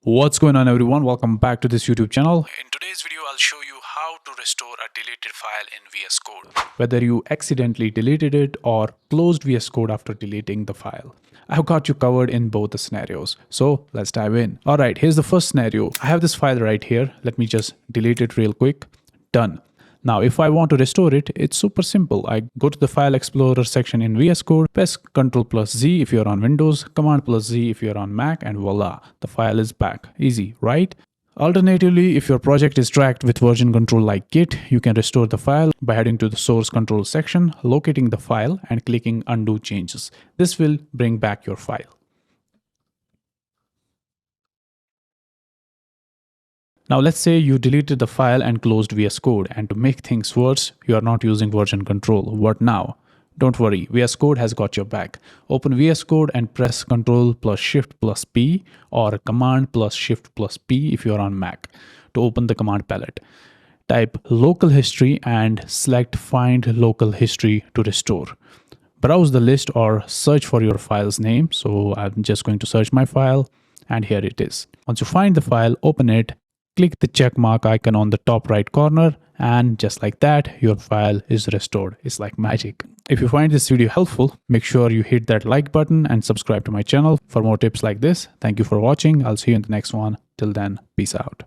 What's going on, everyone? Welcome back to this YouTube channel. In today's video, I'll show you how to restore a deleted file in VS Code. Whether you accidentally deleted it or closed VS Code after deleting the file, I've got you covered in both the scenarios. So let's dive in. All right, here's the first scenario. I have this file right here. Let me just delete it real quick. Done. Now, if I want to restore it, it's super simple. I go to the File Explorer section in VS Code, press Ctrl+Z if you're on Windows, Command+Z if you're on Mac, and voila, the file is back. Easy, right? Alternatively, if your project is tracked with version control like Git, you can restore the file by heading to the Source Control section, locating the file, and clicking Undo Changes. This will bring back your file. Now let's say you deleted the file and closed VS Code, and to make things worse, you are not using version control. What now? Don't worry, VS Code has got your back. Open VS Code and press Ctrl+Shift+P or Command+Shift+P if you are on Mac to open the command palette. Type local history and select Find Local History to restore. Browse the list or search for your file's name. So I'm just going to search my file, and here it is. Once you find the file, open it. Click the check mark icon on the top right corner, and just like that, your file is restored. It's like magic. If you find this video helpful, make sure you hit that like button and subscribe to my channel for more tips like this. Thank you for watching. I'll see you in the next one. Till then, peace out.